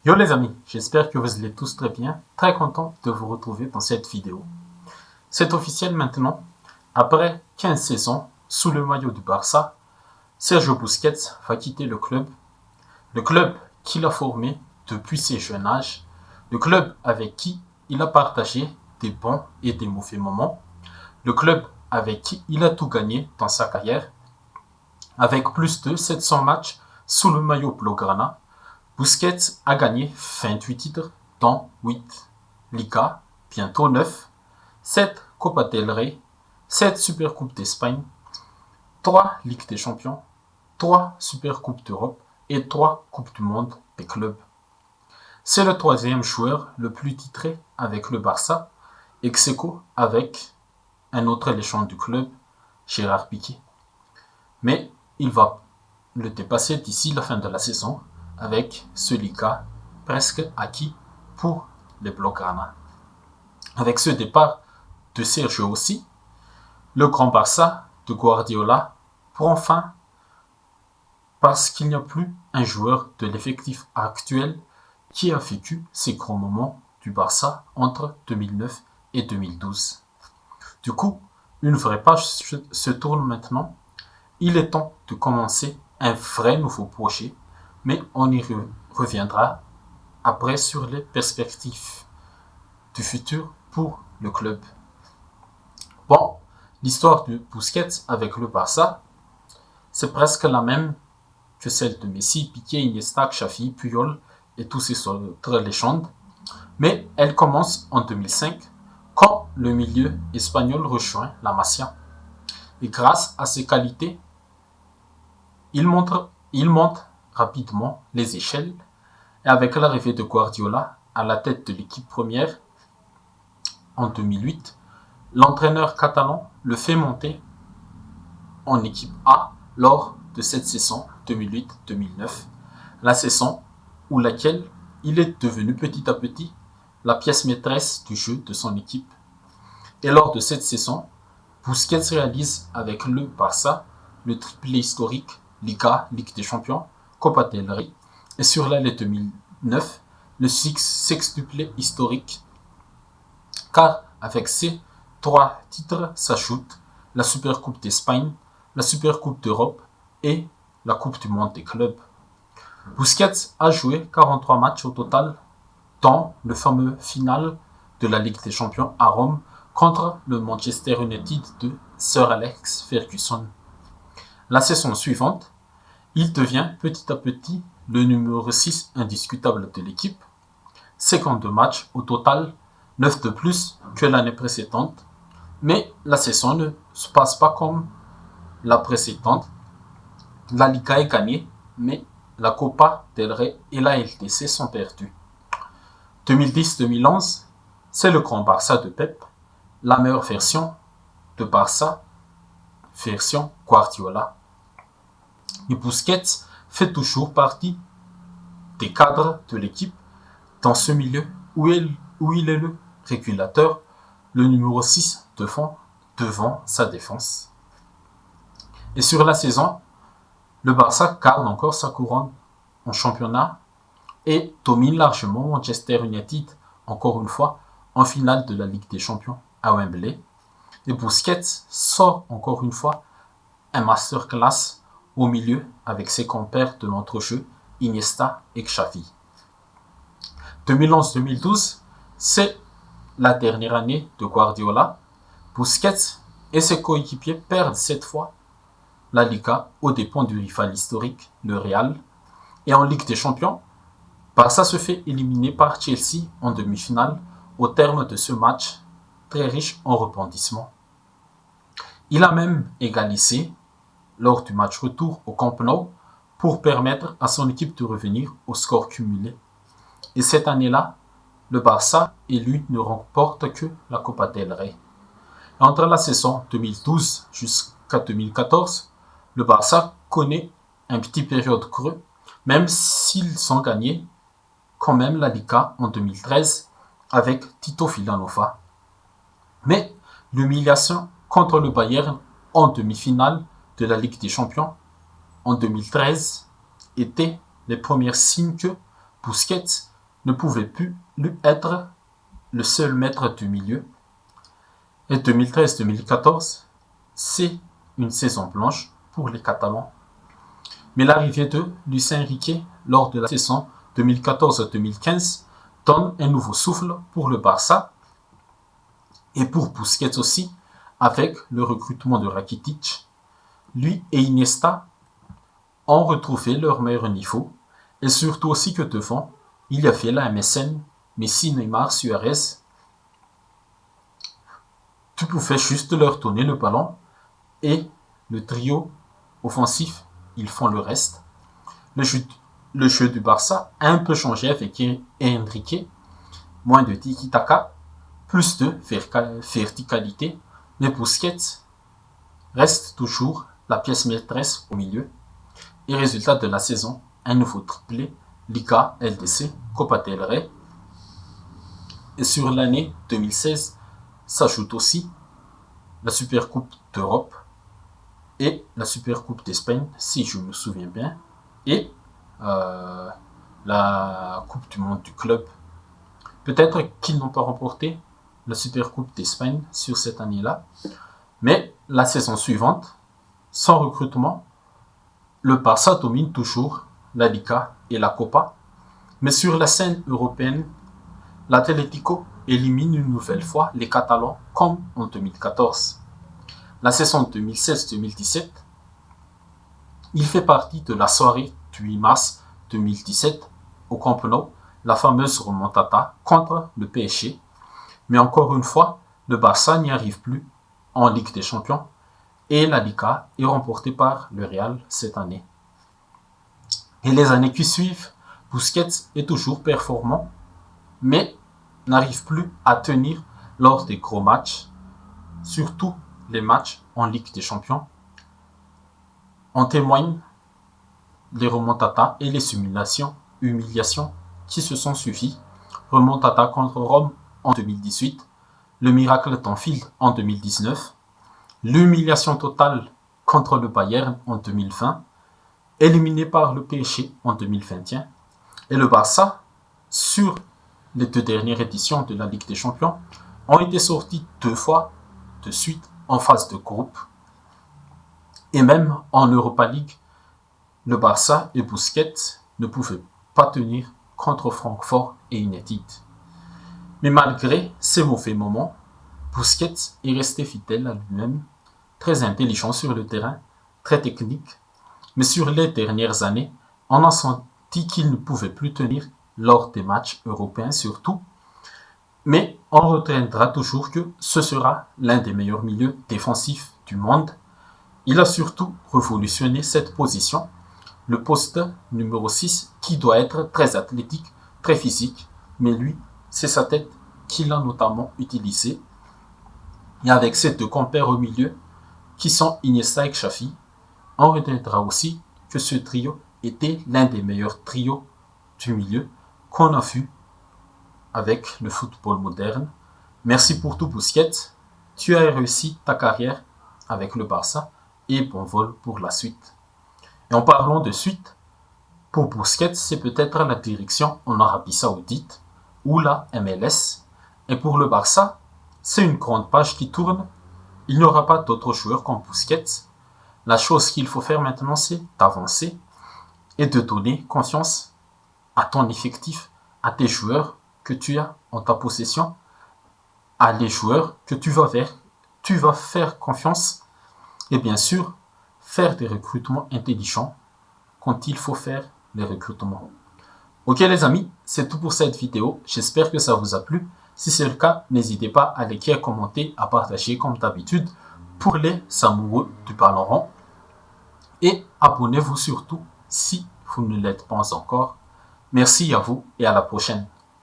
Yo les amis, j'espère que vous allez tous très bien, très content de vous retrouver dans cette vidéo. C'est officiel maintenant, après 15 saisons sous le maillot du Barça, Sergio Busquets va quitter le club qu'il a formé depuis ses jeunes âges, le club avec qui il a partagé des bons et des mauvais moments, le club avec qui il a tout gagné dans sa carrière, avec plus de 700 matchs sous le maillot blaugrana. Busquets a gagné 28 titres, dont 8 Liga, bientôt 9, 7 Copa del Rey, 7 Supercoupes d'Espagne, 3 Ligues des Champions, 3 Supercoupes d'Europe et 3 Coupes du Monde des clubs. C'est le troisième joueur le plus titré avec le Barça, ex aequo avec un autre légende du club, Gérard Piqué. Mais il va le dépasser d'ici la fin de la saison avec ce Liga presque acquis pour les Blaugrana. Avec ce départ de Sergio aussi, le grand Barça de Guardiola prend fin parce qu'il n'y a plus un joueur de l'effectif actuel qui a vécu ces grands moments du Barça entre 2009 et 2012. Du coup, une vraie page se tourne maintenant. Il est temps de commencer un vrai nouveau projet, mais on y reviendra après sur les perspectives du futur pour le club. Bon, l'histoire de Busquets avec le Barça, c'est presque la même que celle de Messi, Piqué, Iniesta, Xavi, Puyol et tous ces autres légendes, mais elle commence en 2005 quand le milieu espagnol rejoint la Masia. Et grâce à ses qualités, il monte rapidement les échelles et avec l'arrivée de Guardiola à la tête de l'équipe première en 2008, l'entraîneur catalan le fait monter en équipe A lors de cette saison 2008-2009, la saison où laquelle il est devenu petit à petit la pièce maîtresse du jeu de son équipe. Et lors de cette saison, Busquets réalise avec le Barça le triplé historique Liga, Ligue des Champions, Copa del Rey et sur l'année 2009, le sextuplé historique car avec ces 3 titres s'ajoutent la Supercoupe d'Espagne, la Supercoupe d'Europe et la Coupe du Monde des clubs. Busquets a joué 43 matchs au total, dont le fameux final de la Ligue des Champions à Rome contre le Manchester United de Sir Alex Ferguson. La saison suivante, il devient petit à petit le numéro 6 indiscutable de l'équipe, 52 matchs au total, 9 de plus que l'année précédente, mais la saison ne se passe pas comme la précédente. La Liga est gagnée, mais la Copa del Rey et la LDC sont perdues. 2010-2011, c'est le grand Barça de Pep, la meilleure version de Barça, version Guardiola. Et Busquets fait toujours partie des cadres de l'équipe dans ce milieu où il est le régulateur, le numéro 6 devant sa défense. Et sur la saison, le Barça garde encore sa couronne en championnat et domine largement Manchester United, encore une fois, en finale de la Ligue des Champions à Wembley. Et Busquets sort encore une fois un masterclass au milieu avec ses compères de l'entrejeu Iniesta et Xavi. 2011-2012, c'est la dernière année de Guardiola. Busquets et ses coéquipiers perdent cette fois la Liga aux dépens du rival historique, le Real. Et en Ligue des Champions, Barça se fait éliminer par Chelsea en demi-finale au terme de ce match très riche en rebondissements. Il a même égalisé lors du match retour au Camp Nou pour permettre à son équipe de revenir au score cumulé. Et cette année-là, le Barça et lui ne remportent que la Copa del Rey. Entre la saison 2012 jusqu'à 2014, le Barça connaît un petit période creux, même s'ils ont gagné quand même la Liga en 2013 avec Tito Vilanova. Mais l'humiliation contre le Bayern en demi-finale de la Ligue des Champions en 2013 était les premiers signes que Busquets ne pouvait plus être le seul maître du milieu. Et 2013-2014, c'est une saison blanche pour les Catalans. Mais l'arrivée de Luis Enrique lors de la saison 2014-2015 donne un nouveau souffle pour le Barça et pour Busquets aussi, avec le recrutement de Rakitic. Lui et Iniesta ont retrouvé leur meilleur niveau et surtout aussi que devant, il y avait la MSN, Messi, Neymar, Suarez. Tu pouvais juste leur donner le ballon et le trio offensif, ils font le reste. Le jeu du Barça a un peu changé avec Enrique, moins de tiki-taka, plus de verticalité, mais Busquets reste toujours la pièce maîtresse au milieu. Et résultat de la saison, un nouveau triplé, Liga, LDC, Copa del Rey. Et sur l'année 2016, s'ajoute aussi la Supercoupe d'Europe et la Supercoupe d'Espagne, si je me souviens bien, et la Coupe du Monde du club. Peut-être qu'ils n'ont pas remporté la Supercoupe d'Espagne sur cette année-là, mais la saison suivante, sans recrutement, le Barça domine toujours la Liga et la Copa, mais sur la scène européenne, l'Atlético élimine une nouvelle fois les Catalans comme en 2014. La saison 2016-2017, il fait partie de la soirée du 8 mars 2017 au Camp Nou, la fameuse remontada contre le PSG. Mais encore une fois, le Barça n'y arrive plus en Ligue des Champions et la Liga est remportée par le Real cette année. Et les années qui suivent, Busquets est toujours performant, mais n'arrive plus à tenir lors des gros matchs, surtout les matchs en Ligue des Champions. En témoignent les remontadas et les humiliations qui se sont suivies. Remontada contre Rome en 2018, le miracle d'Anfield en 2019, l'humiliation totale contre le Bayern en 2020, éliminé par le PSG en 2021, et le Barça, sur les 2 dernières éditions de la Ligue des Champions, ont été sortis 2 fois de suite en phase de groupe. Et même en Europa League, le Barça et Busquets ne pouvaient pas tenir contre Francfort et United. Mais malgré ces mauvais moments, Busquets est resté fidèle à lui-même, très intelligent sur le terrain, très technique, mais sur les dernières années, on a senti qu'il ne pouvait plus tenir lors des matchs européens surtout, mais on retiendra toujours que ce sera l'un des meilleurs milieux défensifs du monde. Il a surtout révolutionné cette position, le poste numéro 6 qui doit être très athlétique, très physique, mais lui, c'est sa tête qu'il a notamment utilisée. Et avec ces 2 compères au milieu, qui sont Iniesta et Xavi, on retiendra aussi que ce trio était l'un des meilleurs trios du milieu qu'on a vu avec le football moderne. Merci pour tout Busquets, tu as réussi ta carrière avec le Barça et bon vol pour la suite. Et en parlant de suite, pour Busquets, c'est peut-être la direction en Arabie Saoudite ou la MLS. Et pour le Barça, c'est une grande page qui tourne. Il n'y aura pas d'autres joueurs comme Busquets. La chose qu'il faut faire maintenant, c'est d'avancer et de donner confiance à ton effectif, à tes joueurs que tu as en ta possession, à les joueurs que tu vas faire confiance et bien sûr, faire des recrutements intelligents quand il faut faire les recrutements. Ok les amis, c'est tout pour cette vidéo. J'espère que ça vous a plu. Si c'est le cas, n'hésitez pas à liker, à commenter, à partager comme d'habitude pour les amoureux du ballon rond. Et abonnez-vous surtout si vous ne l'êtes pas encore. Merci à vous et à la prochaine.